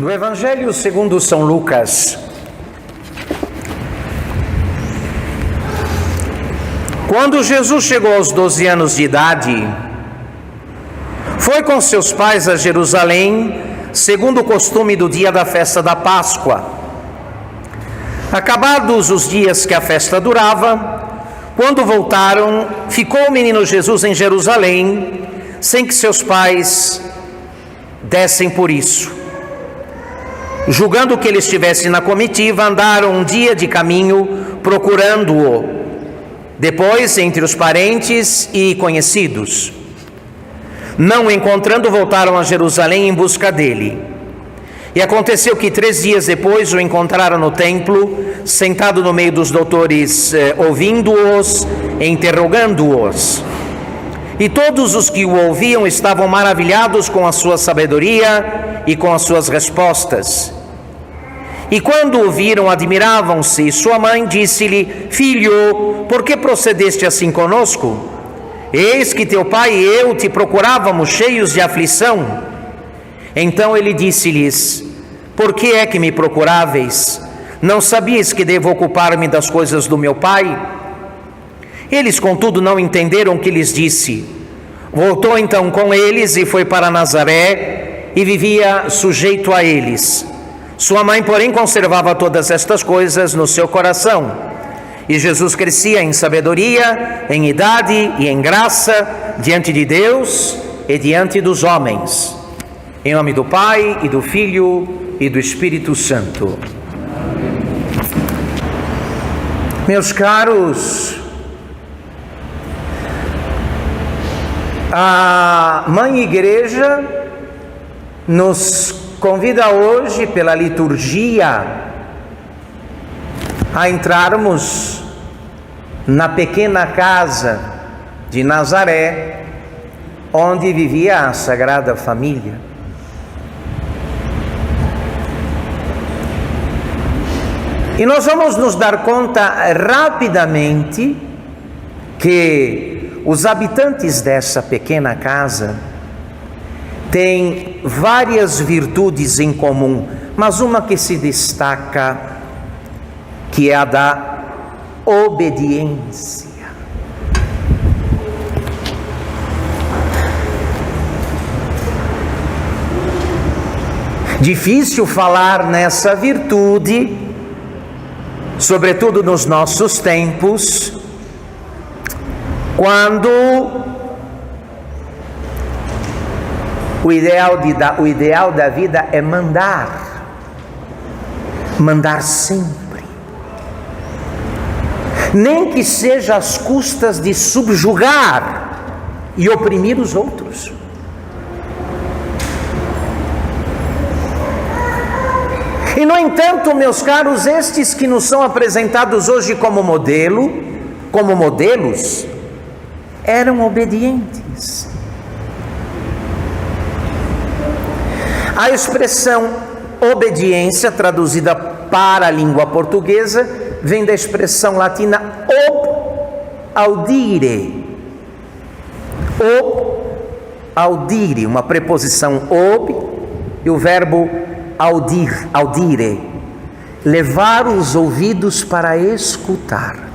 Do Evangelho segundo São Lucas. Quando Jesus chegou aos 12 anos de idade, foi com seus pais a Jerusalém, segundo o costume do dia da festa da Páscoa. Acabados os dias que a festa durava, quando voltaram, ficou o menino Jesus em Jerusalém, sem que seus pais dessem por isso. Julgando que ele estivesse na comitiva, andaram um dia de caminho procurando-o. Depois, entre os parentes e conhecidos, não o encontrando, voltaram a Jerusalém em busca dele. E aconteceu que 3 dias depois o encontraram no templo, sentado no meio dos doutores, ouvindo-os e interrogando-os. E todos os que o ouviam estavam maravilhados com a sua sabedoria e com as suas respostas. E quando o viram, admiravam-se. E sua mãe disse-lhe: Filho, por que procedeste assim conosco? Eis que teu pai e eu te procurávamos cheios de aflição. Então ele disse-lhes: Por que é que me procuráveis? Não sabias que devo ocupar-me das coisas do meu pai? Eles, contudo, não entenderam o que lhes disse. Voltou então com eles e foi para Nazaré e vivia sujeito a eles. Sua mãe, porém, conservava todas estas coisas no seu coração. E Jesus crescia em sabedoria, em idade e em graça diante de Deus e diante dos homens. Em nome do Pai, e do Filho, e do Espírito Santo. Meus caros, a Mãe Igreja nos convida hoje, pela liturgia, a entrarmos na pequena casa de Nazaré, onde vivia a Sagrada Família. E nós vamos nos dar conta rapidamente que os habitantes dessa pequena casa têm várias virtudes em comum, mas uma que se destaca, que é a da obediência. Difícil falar nessa virtude, sobretudo nos nossos tempos, quando o ideal da vida é mandar sempre, nem que seja às custas de subjugar e oprimir os outros. E no entanto, meus caros, estes que nos são apresentados hoje como modelos, eram obedientes. A expressão obediência, traduzida para a língua portuguesa, vem da expressão latina ob audire. Ob audire, uma preposição ob e o verbo audire, levar os ouvidos para escutar.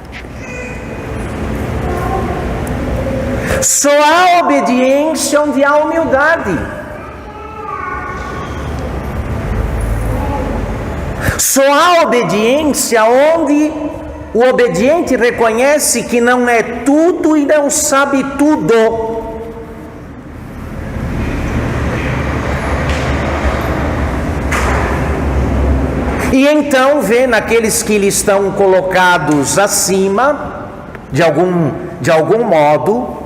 Só há obediência onde há humildade. Só há obediência onde o obediente reconhece que não é tudo e não sabe tudo. E então vê naqueles que lhe estão colocados acima, de algum modo,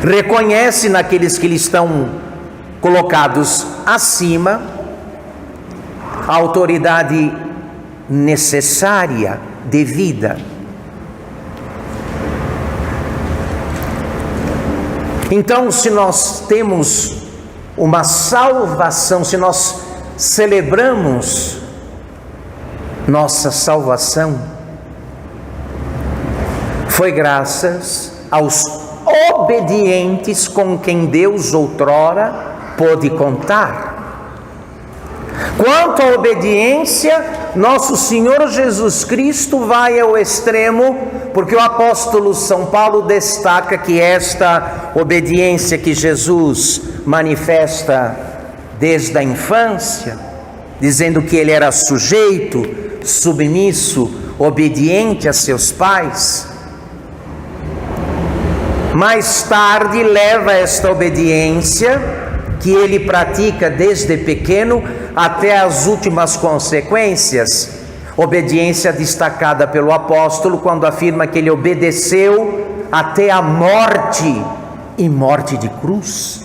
reconhece naqueles que lhe estão colocados acima a autoridade necessária, devida. Então, se nós temos uma salvação, se nós celebramos nossa salvação, foi graças aos obedientes com quem Deus outrora pôde contar. Quanto à obediência, nosso Senhor Jesus Cristo vai ao extremo, porque o apóstolo São Paulo destaca que esta obediência que Jesus manifesta desde a infância, dizendo que ele era sujeito, submisso, obediente a seus pais, mais tarde leva esta obediência que ele pratica desde pequeno até as últimas consequências. Obediência destacada pelo apóstolo quando afirma que ele obedeceu até a morte, e morte de cruz.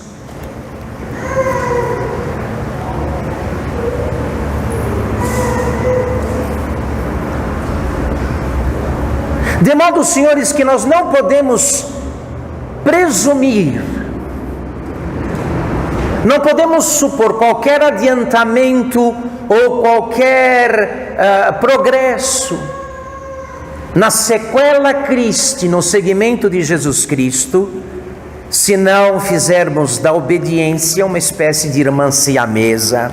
De modo, senhores, que nós não podemos presumir, não podemos supor qualquer adiantamento ou qualquer progresso na sequela Christi, no seguimento de Jesus Cristo, se não fizermos da obediência uma espécie de irmã siamesa.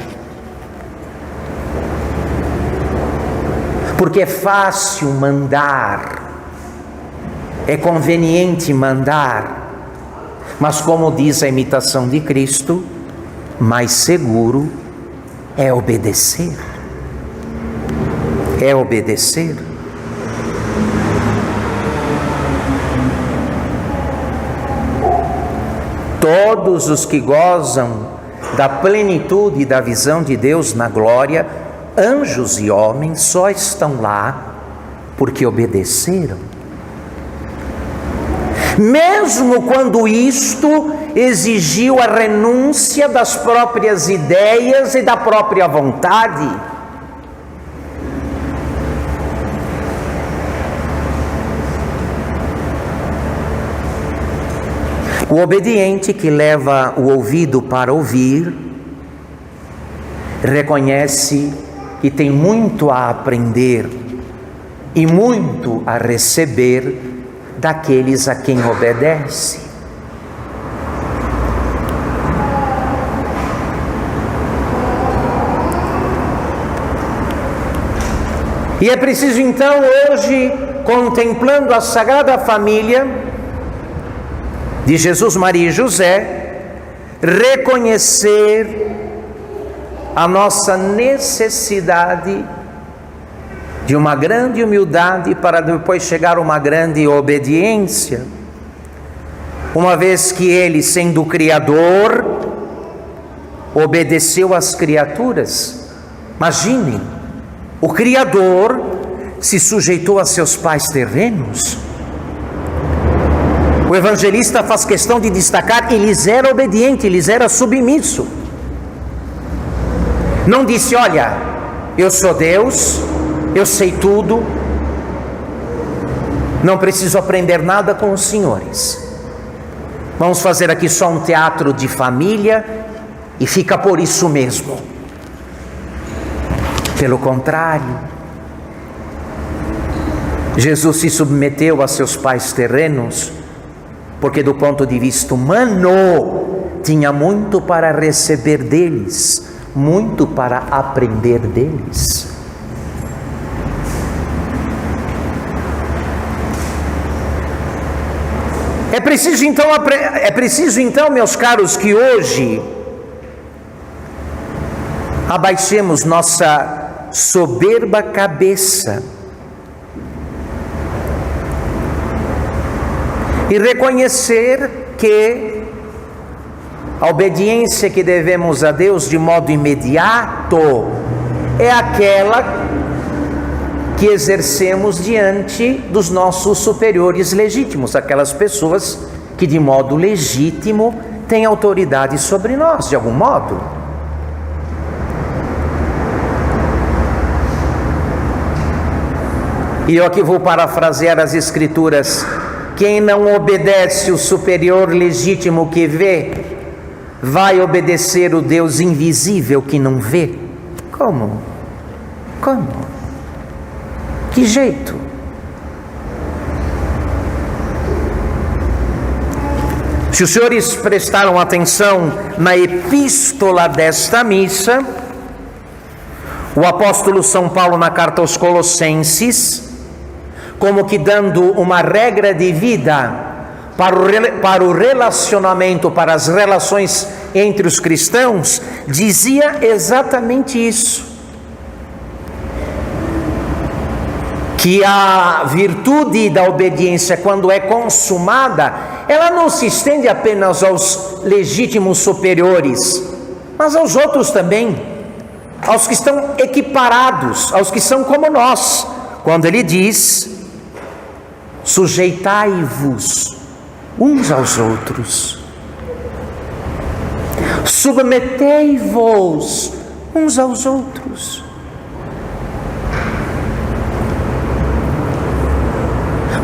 Porque é fácil mandar, é conveniente mandar, mas como diz a imitação de Cristo, mais seguro é obedecer. É obedecer. Todos os que gozam da plenitude e da visão de Deus na glória, anjos e homens, só estão lá porque obedeceram. Mesmo quando isto exigiu a renúncia das próprias ideias e da própria vontade. O obediente que leva o ouvido para ouvir, reconhece que tem muito a aprender e muito a receber daqueles a quem obedece. E é preciso então hoje, contemplando a Sagrada Família de Jesus, Maria e José, reconhecer a nossa necessidade de uma grande humildade para depois chegar a uma grande obediência, uma vez que ele, sendo o Criador, obedeceu às criaturas. Imaginem, o Criador se sujeitou a seus pais terrenos. O evangelista faz questão de destacar que lhes era obediente, lhes era submisso. Não disse: olha, eu sou Deus, eu sei tudo, não preciso aprender nada com os senhores. Vamos fazer aqui só um teatro de família e fica por isso mesmo. Pelo contrário, Jesus se submeteu a seus pais terrenos, porque do ponto de vista humano, tinha muito para receber deles, muito para aprender deles. É preciso então, meus caros, que hoje abaixemos nossa soberba cabeça e reconhecer que a obediência que devemos a Deus de modo imediato é aquela que exercemos diante dos nossos superiores legítimos, aquelas pessoas que de modo legítimo têm autoridade sobre nós, de algum modo. E eu aqui vou parafrasear as Escrituras: quem não obedece o superior legítimo que vê, vai obedecer o Deus invisível que não vê. Como? Que jeito? Se os senhores prestaram atenção na epístola desta missa, o apóstolo São Paulo, na carta aos Colossenses, como que dando uma regra de vida para o relacionamento, para as relações entre os cristãos, dizia exatamente isso: que a virtude da obediência, quando é consumada, ela não se estende apenas aos legítimos superiores, mas aos outros também, aos que estão equiparados, aos que são como nós, quando ele diz: sujeitai-vos uns aos outros, submetei-vos uns aos outros.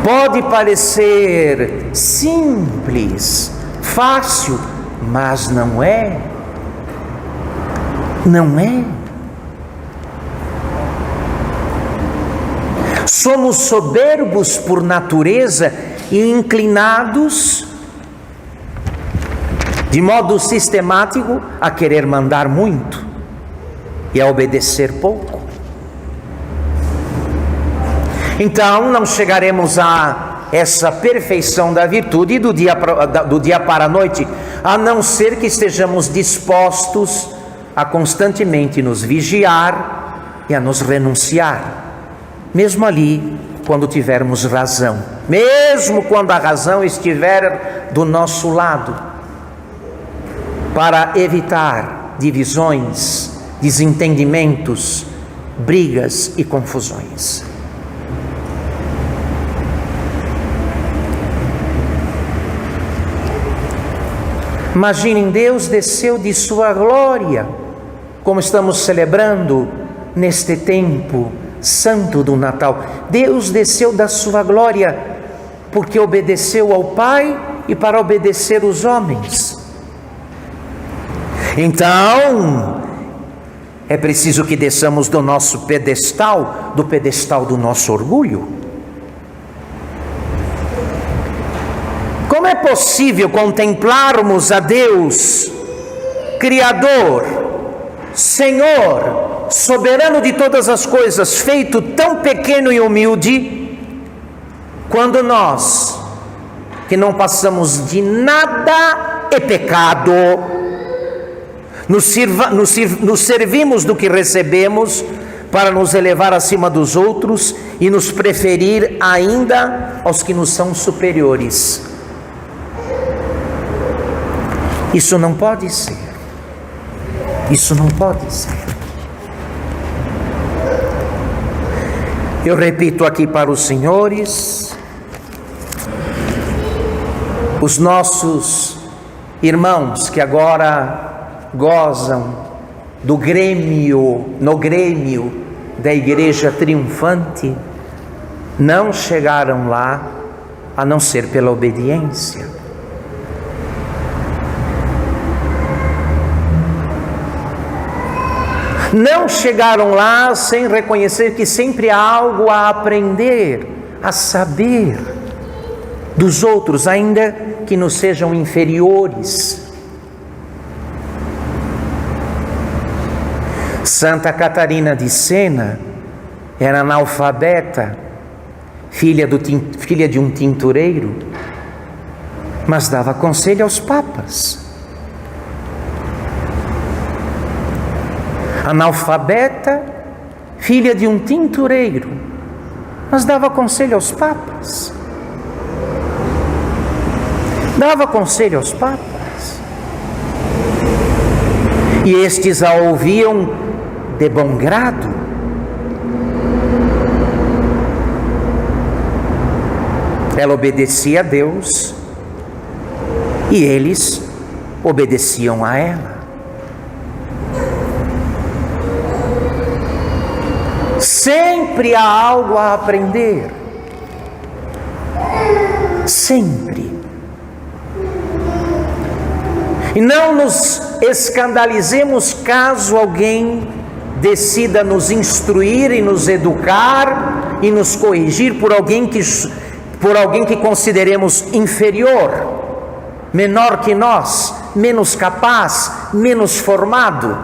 Pode parecer simples, fácil, mas não é. Não é. Somos soberbos por natureza e inclinados, de modo sistemático, a querer mandar muito e a obedecer pouco. Então não chegaremos a essa perfeição da virtude do dia para a noite, a não ser que estejamos dispostos a constantemente nos vigiar e a nos renunciar, mesmo ali quando tivermos razão, mesmo quando a razão estiver do nosso lado, para evitar divisões, desentendimentos, brigas e confusões. Imaginem, Deus desceu de sua glória, como estamos celebrando neste tempo santo do Natal. Deus desceu da sua glória porque obedeceu ao Pai e para obedecer os homens. Então, é preciso que desçamos do nosso pedestal, do pedestal do nosso orgulho. Como é possível contemplarmos a Deus, Criador, Senhor, soberano de todas as coisas, feito tão pequeno e humilde, quando nós, que não passamos de nada, é pecado, nos servimos do que recebemos para nos elevar acima dos outros e nos preferir ainda aos que nos são superiores. Isso não pode ser. Isso não pode ser. Eu repito aqui para os senhores, os nossos irmãos que agora gozam do grêmio, no grêmio da Igreja Triunfante, não chegaram lá a não ser pela obediência. Não chegaram lá sem reconhecer que sempre há algo a aprender, a saber dos outros, ainda que nos sejam inferiores. Santa Catarina de Sena era analfabeta, filha de um tintureiro, mas dava conselho aos papas. Analfabeta, filha de um tintureiro, mas dava conselho aos papas. Dava conselho aos papas. E estes a ouviam de bom grado. Ela obedecia a Deus e eles obedeciam a ela. Sempre há algo a aprender. Sempre. E não nos escandalizemos caso alguém decida nos instruir e nos educar e nos corrigir por alguém que consideremos inferior. menor que nós, menos capaz, menos formado.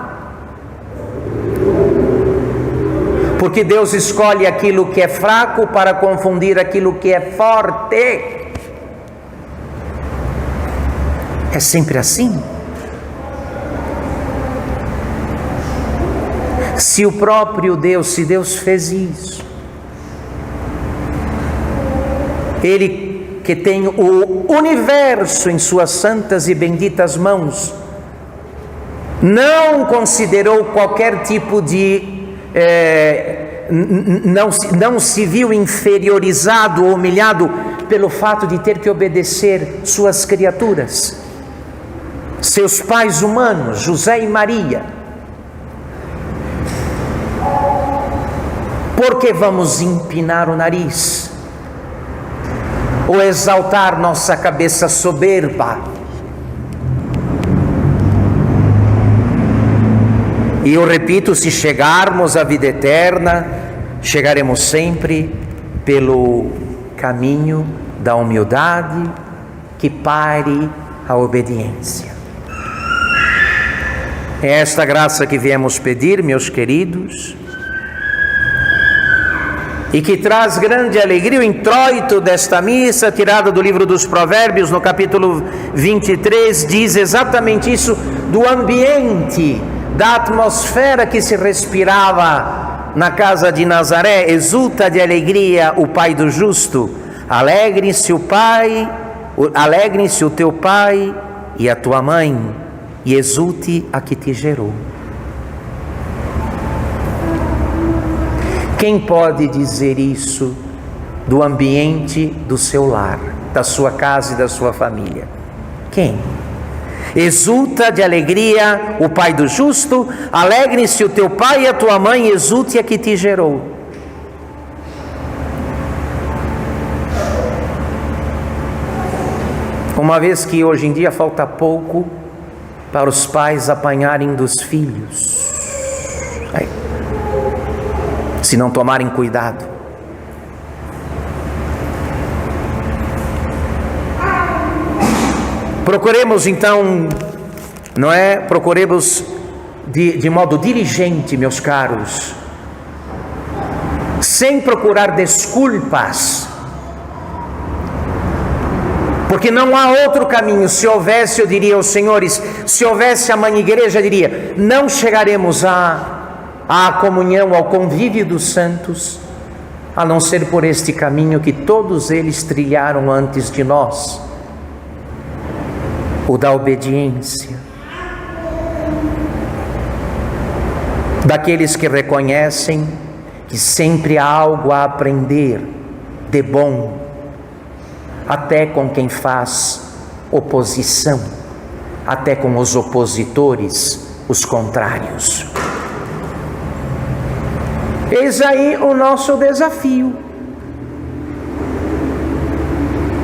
Porque Deus escolhe aquilo que é fraco para confundir aquilo que é forte. É sempre assim. Se o próprio Deus, se Deus fez isso, Ele que tem o universo em suas santas e benditas mãos, não considerou qualquer tipo de não se viu inferiorizado ou humilhado pelo fato de ter que obedecer suas criaturas, seus pais humanos, José e Maria. Por que vamos empinar o nariz ou exaltar nossa cabeça soberba? E eu repito, se chegarmos à vida eterna, chegaremos sempre pelo caminho da humildade que pare a obediência. É esta graça que viemos pedir, meus queridos, e que traz grande alegria. O introito desta missa, tirada do livro dos Provérbios, no capítulo 23, diz exatamente isso, do ambiente, da atmosfera que se respirava na casa de Nazaré. Exulta de alegria o pai do justo, alegre-se o teu pai e a tua mãe, e exulte a que te gerou. Quem pode dizer isso do ambiente do seu lar, da sua casa e da sua família? Quem? Exulta de alegria o pai do justo, alegre-se o teu pai e a tua mãe, exulte a que te gerou. Uma vez que hoje em dia falta pouco para os pais apanharem dos filhos, se não tomarem cuidado. Procuremos então, procuremos de modo diligente, meus caros, sem procurar desculpas, porque não há outro caminho. Se houvesse, eu diria aos senhores, se houvesse a mãe igreja, diria, não chegaremos à comunhão, ao convívio dos santos, a não ser por este caminho que todos eles trilharam antes de nós, o da obediência, daqueles que reconhecem que sempre há algo a aprender de bom, até com quem faz oposição, até com os opositores, os contrários. Eis aí o nosso desafio.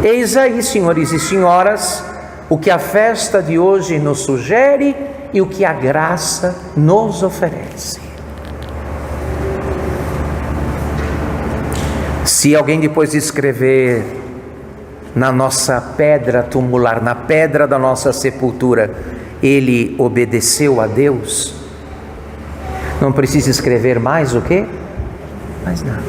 Eis aí, senhores e senhoras, o que a festa de hoje nos sugere e o que a graça nos oferece. Se alguém depois escrever na nossa pedra tumular, na pedra da nossa sepultura, ele obedeceu a Deus, não precisa escrever mais o quê? Mais nada.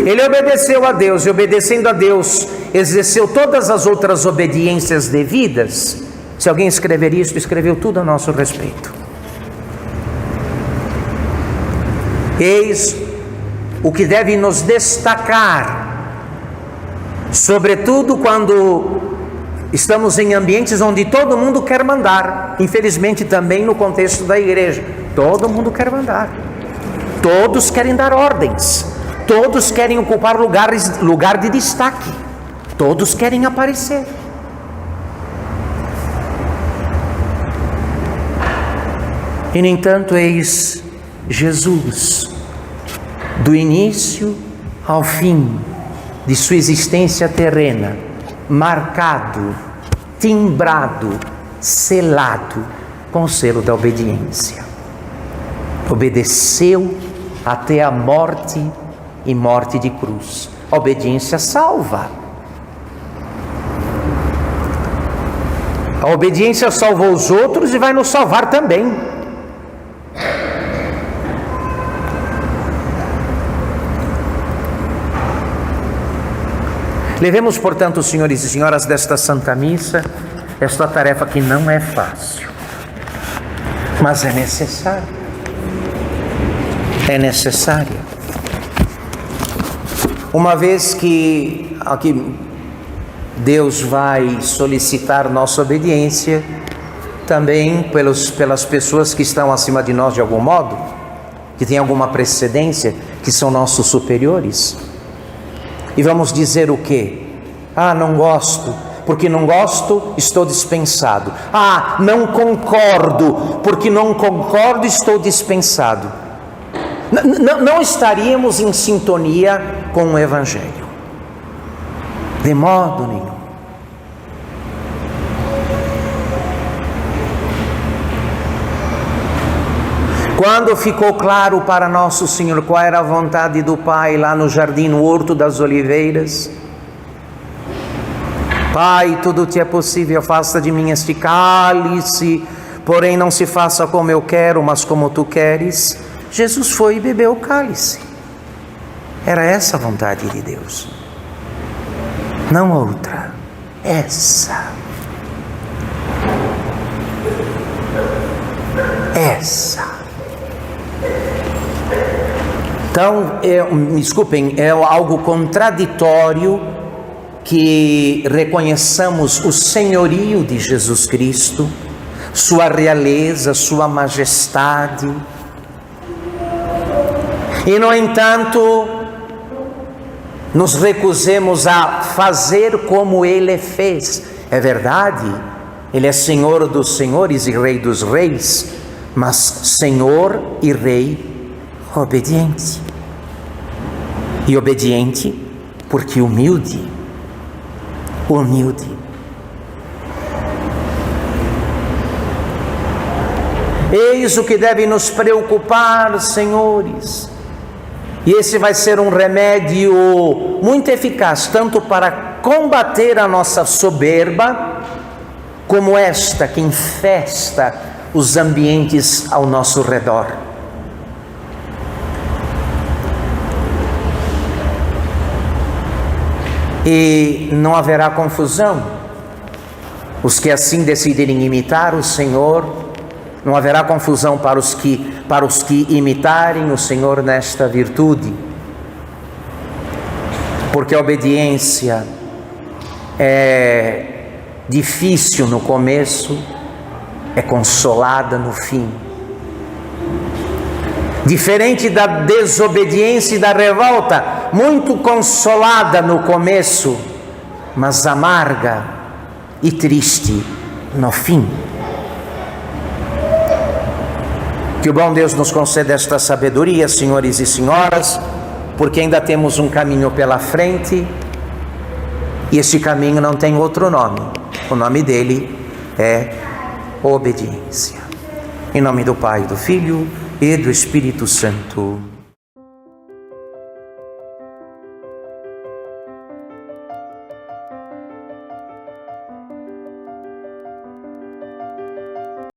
Ele obedeceu a Deus, e obedecendo a Deus, exerceu todas as outras obediências devidas. Se alguém escrever isso, escreveu tudo a nosso respeito. Eis o que deve nos destacar, sobretudo quando estamos em ambientes onde todo mundo quer mandar. Infelizmente também no contexto da igreja, todo mundo quer mandar, todos querem dar ordens, todos querem ocupar lugar de destaque, todos querem aparecer. E no entanto, eis Jesus, do início ao fim de sua existência terrena, marcado, timbrado, selado com o selo da obediência. Obedeceu até a morte e morte de cruz. A obediência salva. A obediência salvou os outros e vai nos salvar também. Levemos, portanto, senhores e senhoras desta Santa Missa, esta tarefa que não é fácil, mas é necessária. É necessária. Uma vez que aqui Deus vai solicitar nossa obediência, também pelas pessoas que estão acima de nós de algum modo, que têm alguma precedência, que são nossos superiores. E vamos dizer o quê? Ah, não gosto, porque não gosto, estou dispensado. Ah, não concordo, porque não concordo, estou dispensado. Não estaríamos em sintonia com o Evangelho, de modo nenhum. Quando ficou claro para nosso Senhor qual era a vontade do Pai lá no jardim, no Horto das Oliveiras: Pai, tudo te é possível, afasta de mim este cálice, porém não se faça como eu quero, mas como tu queres. Jesus foi e bebeu o cálice. Era essa a vontade de Deus, não outra, essa. Então, me desculpem, é algo contraditório que reconheçamos o senhorio de Jesus Cristo, sua realeza, sua majestade, e no entanto nos recusemos a fazer como Ele fez. É verdade, Ele é Senhor dos senhores e Rei dos reis, mas Senhor e Rei obediente. E obediente porque humilde. Eis o que deve nos preocupar, senhores. E esse vai ser um remédio muito eficaz, tanto para combater a nossa soberba, como esta que infesta os ambientes ao nosso redor. E não haverá confusão. Os que assim decidirem imitar o Senhor, não haverá confusão para os que imitarem o Senhor nesta virtude. Porque a obediência é difícil no começo, é consolada no fim. Diferente da desobediência e da revolta, muito consolada no começo, mas amarga e triste no fim. Que o bom Deus nos conceda esta sabedoria, senhores e senhoras, porque ainda temos um caminho pela frente, e esse caminho não tem outro nome. O nome dele é obediência. Em nome do Pai, do Filho e do Espírito Santo.